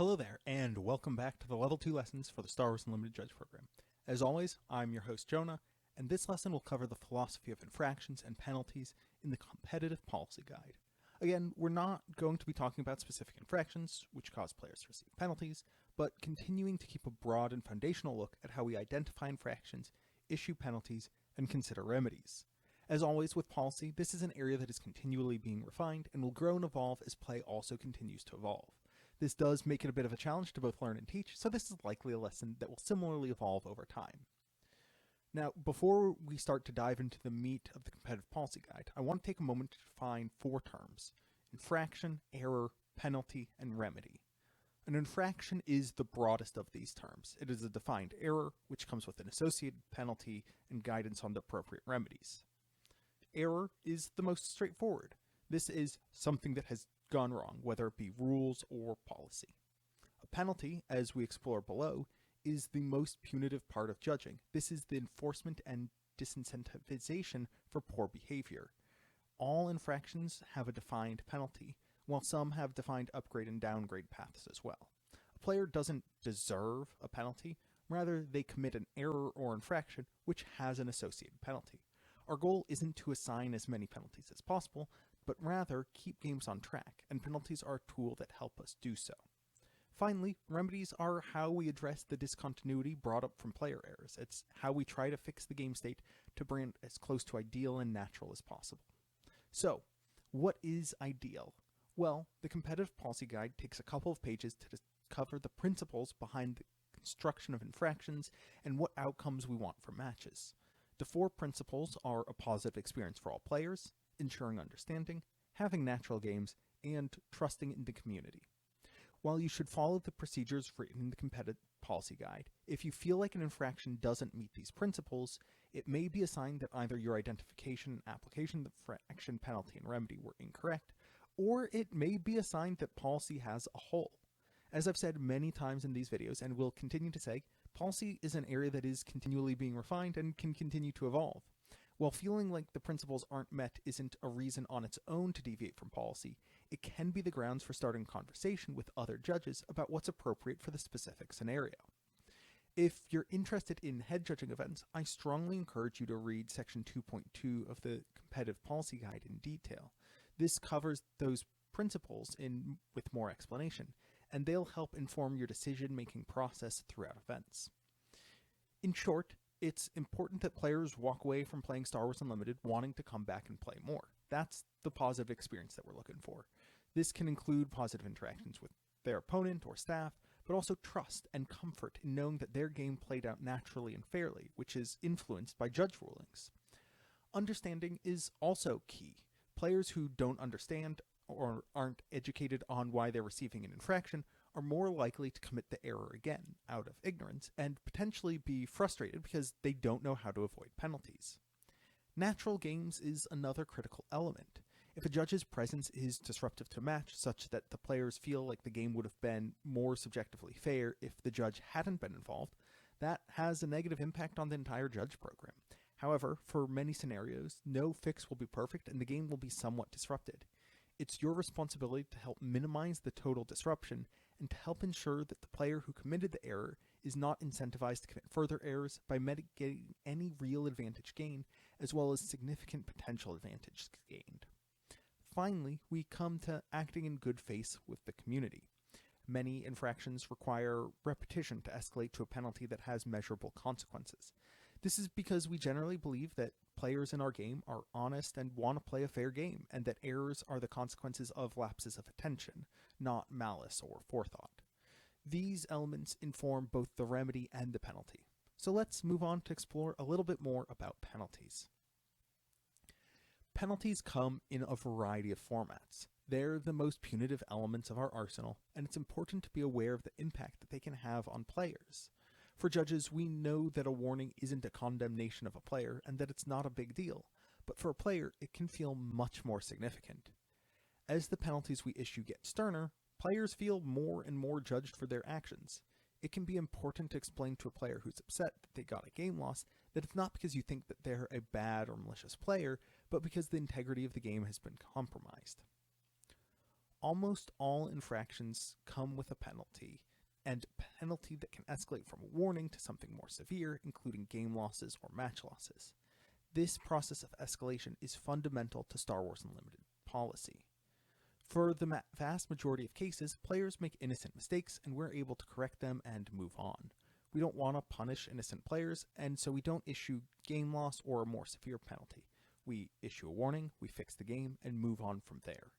Hello there, and welcome back to the Level 2 lessons for the Star Wars Unlimited Judge program. As always, I'm your host Jonah, and this lesson will cover the philosophy of infractions and penalties in the Competitive Policy Guide. Again, we're not going to be talking about specific infractions, which cause players to receive penalties, but continuing to keep a broad and foundational look at how we identify infractions, issue penalties, and consider remedies. As always with policy, this is an area that is continually being refined and will grow and evolve as play also continues to evolve. This does make it a bit of a challenge to both learn and teach, so this is likely a lesson that will similarly evolve over time. Now, before we start to dive into the meat of the Competitive Policy Guide, I want to take a moment to define four terms: infraction, error, penalty, and remedy. An infraction is the broadest of these terms. It is a defined error, which comes with an associated penalty and guidance on the appropriate remedies. Error is the most straightforward. This is something that has gone wrong, whether it be rules or policy. A penalty, as we explore below, is the most punitive part of judging. This is the enforcement and disincentivization for poor behavior. All infractions have a defined penalty, while some have defined upgrade and downgrade paths as well. A player doesn't deserve a penalty, rather they commit an error or infraction which has an associated penalty. Our goal isn't to assign as many penalties as possible, but rather keep games on track, and penalties are a tool that help us do so. Finally, remedies are how we address the discontinuity brought up from player errors. It's how we try to fix the game state to bring it as close to ideal and natural as possible. So, what is ideal? Well, the Competitive Policy Guide takes a couple of pages to cover the principles behind the construction of infractions and what outcomes we want for matches. The four principles are a positive experience for all players, ensuring understanding, having natural games, and trusting in the community. While you should follow the procedures written in the Competitive Policy Guide, if you feel like an infraction doesn't meet these principles, it may be a sign that either your identification and application of the infraction, penalty, and remedy were incorrect, or it may be a sign that policy has a hole. As I've said many times in these videos, and will continue to say, policy is an area that is continually being refined and can continue to evolve. While feeling like the principles aren't met isn't a reason on its own to deviate from policy, it can be the grounds for starting a conversation with other judges about what's appropriate for the specific scenario. If you're interested in head judging events, I strongly encourage you to read section 2.2 of the Competitive Policy Guide in detail. This covers those principles with more explanation, and they'll help inform your decision-making process throughout events. In short, it's important that players walk away from playing Star Wars Unlimited wanting to come back and play more. That's the positive experience that we're looking for. This can include positive interactions with their opponent or staff, but also trust and comfort in knowing that their game played out naturally and fairly, which is influenced by judge rulings. Understanding is also key. Players who don't understand or aren't educated on why they're receiving an infraction are more likely to commit the error again out of ignorance and potentially be frustrated because they don't know how to avoid penalties. Natural games is another critical element. If a judge's presence is disruptive to a match such that the players feel like the game would have been more subjectively fair if the judge hadn't been involved, that has a negative impact on the entire judge program. However, for many scenarios, no fix will be perfect and the game will be somewhat disrupted. It's your responsibility to help minimize the total disruption and to help ensure that the player who committed the error is not incentivized to commit further errors by mitigating any real advantage gained, as well as significant potential advantage gained. Finally, we come to acting in good faith with the community. Many infractions require repetition to escalate to a penalty that has measurable consequences. This is because we generally believe that players in our game are honest and want to play a fair game, and that errors are the consequences of lapses of attention, not malice or forethought. These elements inform both the remedy and the penalty. So let's move on to explore a little bit more about penalties. Penalties come in a variety of formats. They're the most punitive elements of our arsenal, and it's important to be aware of the impact that they can have on players. For judges, we know that a warning isn't a condemnation of a player and that it's not a big deal, but for a player, it can feel much more significant. As the penalties we issue get sterner, players feel more and more judged for their actions. It can be important to explain to a player who's upset that they got a game loss that it's not because you think that they're a bad or malicious player, but because the integrity of the game has been compromised. Almost all infractions come with a penalty, and a penalty that can escalate from a warning to something more severe, including game losses or match losses. This process of escalation is fundamental to Star Wars Unlimited policy. For the vast majority of cases, players make innocent mistakes and we're able to correct them and move on. We don't want to punish innocent players, and so we don't issue game loss or a more severe penalty. We issue a warning, we fix the game, and move on from there.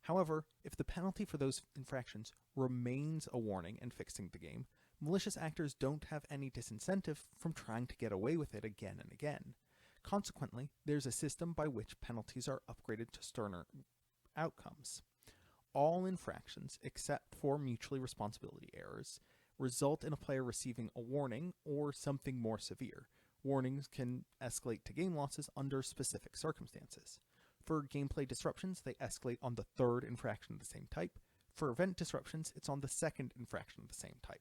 However, if the penalty for those infractions remains a warning and fixing the game, malicious actors don't have any disincentive from trying to get away with it again and again. Consequently, there's a system by which penalties are upgraded to sterner outcomes. All infractions, except for mutually responsibility errors, result in a player receiving a warning or something more severe. Warnings can escalate to game losses under specific circumstances. For gameplay disruptions, they escalate on the third infraction of the same type. For event disruptions, it's on the second infraction of the same type.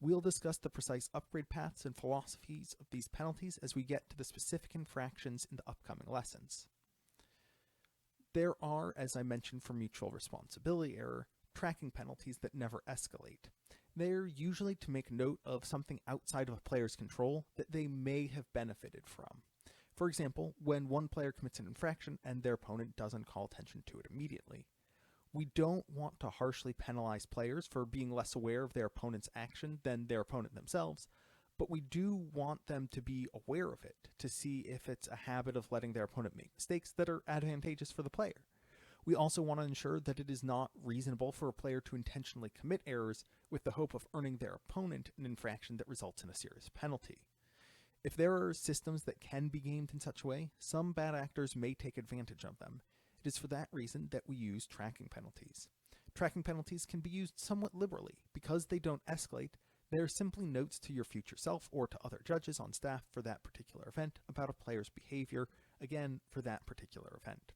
We'll discuss the precise upgrade paths and philosophies of these penalties as we get to the specific infractions in the upcoming lessons. There are, as I mentioned for mutual responsibility error, tracking penalties that never escalate. They're usually to make note of something outside of a player's control that they may have benefited from. For example, when one player commits an infraction and their opponent doesn't call attention to it immediately. We don't want to harshly penalize players for being less aware of their opponent's action than their opponent themselves, but we do want them to be aware of it, to see if it's a habit of letting their opponent make mistakes that are advantageous for the player. We also want to ensure that it is not reasonable for a player to intentionally commit errors with the hope of earning their opponent an infraction that results in a serious penalty. If there are systems that can be gamed in such a way, some bad actors may take advantage of them. It is for that reason that we use tracking penalties. Tracking penalties can be used somewhat liberally. Because they don't escalate, they are simply notes to your future self or to other judges on staff for that particular event about a player's behavior, again, for that particular event.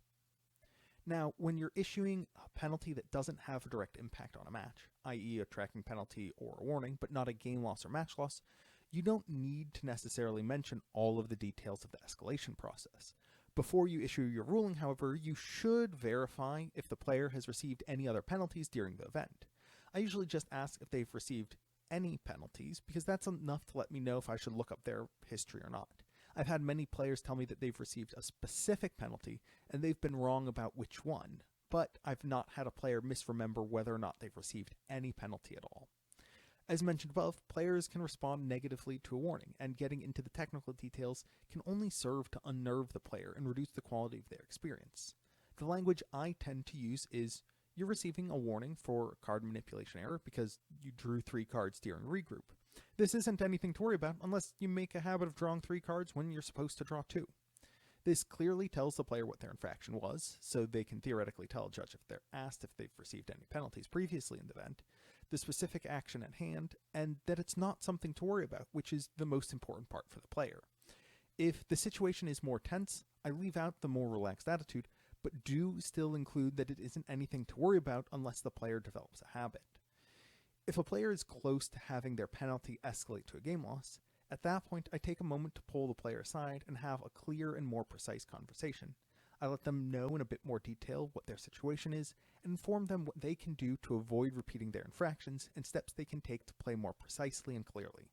Now, when you're issuing a penalty that doesn't have a direct impact on a match, i.e. a tracking penalty or a warning, but not a game loss or match loss, you don't need to necessarily mention all of the details of the escalation process. Before you issue your ruling, however, you should verify if the player has received any other penalties during the event. I usually just ask if they've received any penalties, because that's enough to let me know if I should look up their history or not. I've had many players tell me that they've received a specific penalty, and they've been wrong about which one, but I've not had a player misremember whether or not they've received any penalty at all. As mentioned above, players can respond negatively to a warning, and getting into the technical details can only serve to unnerve the player and reduce the quality of their experience. The language I tend to use is, you're receiving a warning for card manipulation error because you drew 3 cards during regroup. This isn't anything to worry about unless you make a habit of drawing 3 cards when you're supposed to draw 2. This clearly tells the player what their infraction was, so they can theoretically tell a judge if they're asked if they've received any penalties previously in the event, the specific action at hand, and that it's not something to worry about, which is the most important part for the player. If the situation is more tense, I leave out the more relaxed attitude, but do still include that it isn't anything to worry about unless the player develops a habit. If a player is close to having their penalty escalate to a game loss, at that point I take a moment to pull the player aside and have a clear and more precise conversation. I let them know in a bit more detail what their situation is and inform them what they can do to avoid repeating their infractions and steps they can take to play more precisely and clearly.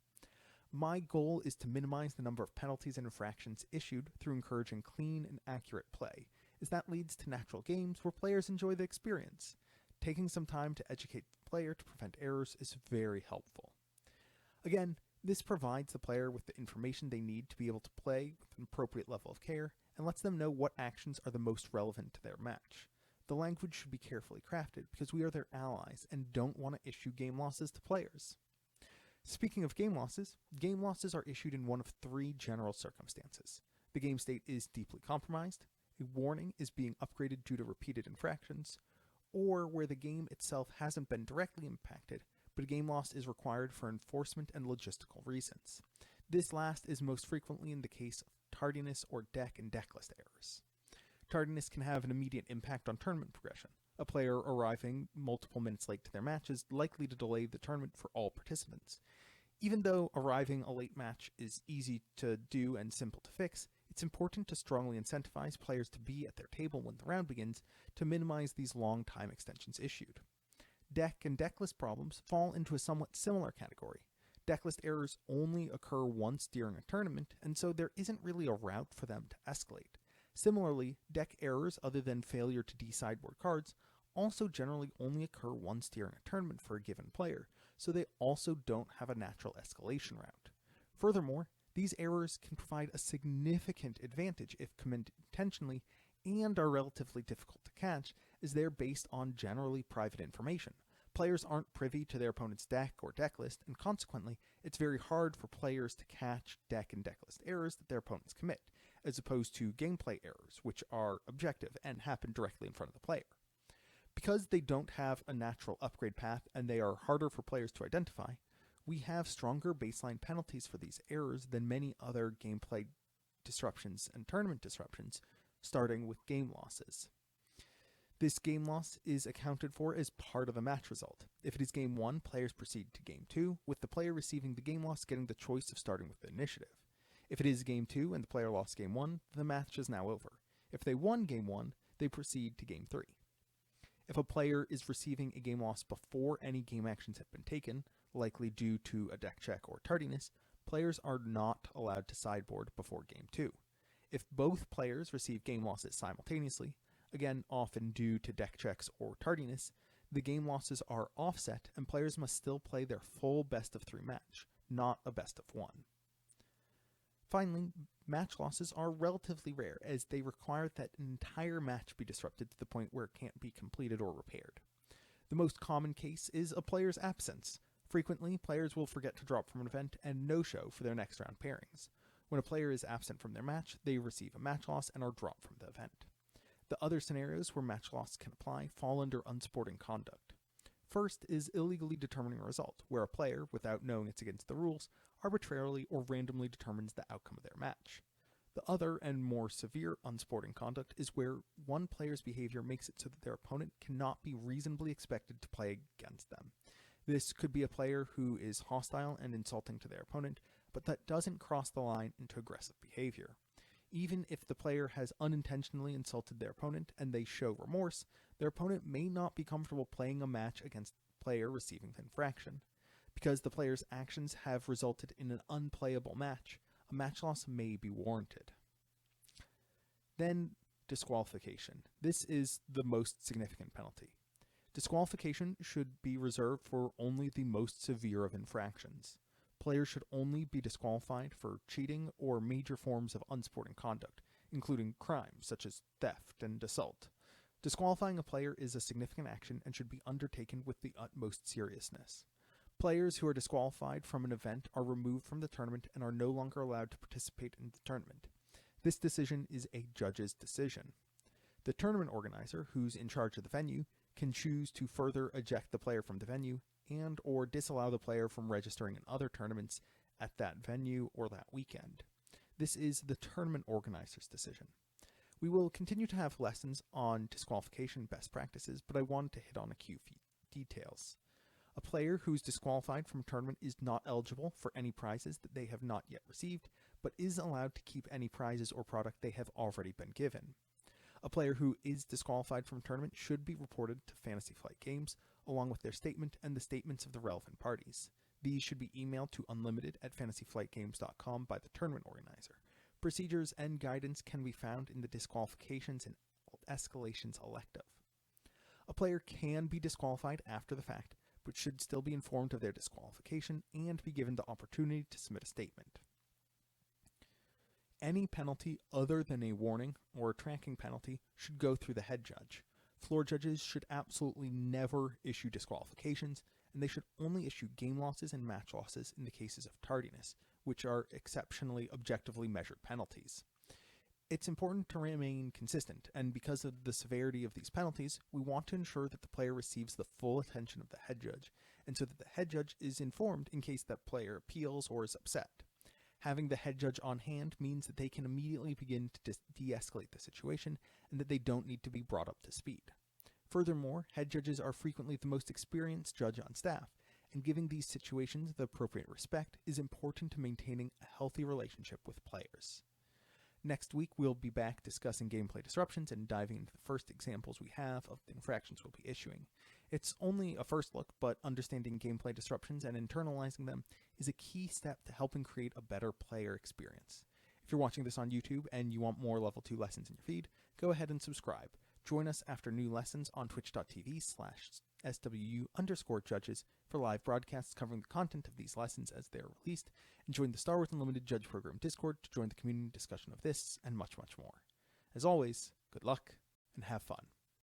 My goal is to minimize the number of penalties and infractions issued through encouraging clean and accurate play, as that leads to natural games where players enjoy the experience. Taking some time to educate the player to prevent errors is very helpful. Again, this provides the player with the information they need to be able to play with an appropriate level of care and lets them know what actions are the most relevant to their match. The language should be carefully crafted because we are their allies and don't want to issue game losses to players. Speaking of game losses are issued in one of 3 general circumstances. The game state is deeply compromised, a warning is being upgraded due to repeated infractions, or where the game itself hasn't been directly impacted, but a game loss is required for enforcement and logistical reasons. This last is most frequently in the case of tardiness or deck and decklist errors. Tardiness can have an immediate impact on tournament progression. A player arriving multiple minutes late to their match is likely to delay the tournament for all participants. Even though arriving a late match is easy to do and simple to fix, It's important to strongly incentivize players to be at their table when the round begins to minimize these long time extensions issued. Deck and decklist problems fall into a somewhat similar category. Decklist errors only occur once during a tournament, and so there isn't really a route for them to escalate. Similarly, deck errors other than failure to de-sideboard cards also generally only occur once during a tournament for a given player, so they also don't have a natural escalation route. Furthermore, these errors can provide a significant advantage if committed intentionally and are relatively difficult to catch, as they're based on generally private information. Players aren't privy to their opponent's deck or deck list, and consequently, it's very hard for players to catch deck and deck list errors that their opponents commit, as opposed to gameplay errors, which are objective and happen directly in front of the player. Because they don't have a natural upgrade path and they are harder for players to identify, we have stronger baseline penalties for these errors than many other gameplay disruptions and tournament disruptions, starting with game losses. This game loss is accounted for as part of a match result. If it is game 1, players proceed to game 2, with the player receiving the game loss getting the choice of starting with the initiative. If it is game 2 and the player lost game 1, the match is now over. If they won game 1, they proceed to game 3. If a player is receiving a game loss before any game actions have been taken, likely due to a deck check or tardiness, players are not allowed to sideboard before game 2. If both players receive game losses simultaneously, again often due to deck checks or tardiness, the game losses are offset and players must still play their full best of 3 match, not a best of 1. Finally, match losses are relatively rare, as they require that an entire match be disrupted to the point where it can't be completed or repaired. The most common case is a player's absence. Frequently, players will forget to drop from an event and no-show for their next round pairings. When a player is absent from their match, they receive a match loss and are dropped from the event. The other scenarios where match loss can apply fall under unsporting conduct. First is illegally determining a result, where a player, without knowing it's against the rules, arbitrarily or randomly determines the outcome of their match. The other and more severe unsporting conduct is where one player's behavior makes it so that their opponent cannot be reasonably expected to play against them. This could be a player who is hostile and insulting to their opponent, but that doesn't cross the line into aggressive behavior. Even if the player has unintentionally insulted their opponent and they show remorse, their opponent may not be comfortable playing a match against the player receiving the infraction. Because the player's actions have resulted in an unplayable match, a match loss may be warranted. Then, disqualification. This is the most significant penalty. Disqualification should be reserved for only the most severe of infractions. Players should only be disqualified for cheating or major forms of unsporting conduct, including crimes such as theft and assault. Disqualifying a player is a significant action and should be undertaken with the utmost seriousness. Players who are disqualified from an event are removed from the tournament and are no longer allowed to participate in the tournament. This decision is a judge's decision. The tournament organizer, who's in charge of the venue, can choose to further eject the player from the venue and or disallow the player from registering in other tournaments at that venue or that weekend. This is the tournament organizer's decision. We will continue to have lessons on disqualification best practices, but I wanted to hit on a few details. A player who's disqualified from a tournament is not eligible for any prizes that they have not yet received, but is allowed to keep any prizes or product they have already been given. A player who is disqualified from a tournament should be reported to Fantasy Flight Games, along with their statement and the statements of the relevant parties. These should be emailed to unlimited@fantasyflightgames.com by the tournament organizer. Procedures and guidance can be found in the Disqualifications and Escalations elective. A player can be disqualified after the fact, but should still be informed of their disqualification and be given the opportunity to submit a statement. Any penalty other than a warning or a tracking penalty should go through the head judge. Floor judges should absolutely never issue disqualifications, and they should only issue game losses and match losses in the cases of tardiness, which are exceptionally objectively measured penalties. It's important to remain consistent, and because of the severity of these penalties, we want to ensure that the player receives the full attention of the head judge, and so that the head judge is informed in case that player appeals or is upset. Having the head judge on hand means that they can immediately begin to de-escalate the situation, and that they don't need to be brought up to speed. Furthermore, head judges are frequently the most experienced judge on staff, and giving these situations the appropriate respect is important to maintaining a healthy relationship with players. Next week, we'll be back discussing gameplay disruptions and diving into the first examples we have of the infractions we'll be issuing. It's only a first look, but understanding gameplay disruptions and internalizing them is a key step to helping create a better player experience. If you're watching this on YouTube and you want more Level 2 lessons in your feed, go ahead and subscribe. Join us after new lessons on twitch.tv/SWU_judges for live broadcasts covering the content of these lessons as they're released, and join the Star Wars Unlimited Judge Program Discord to join the community discussion of this and much, much more. As always, good luck and have fun.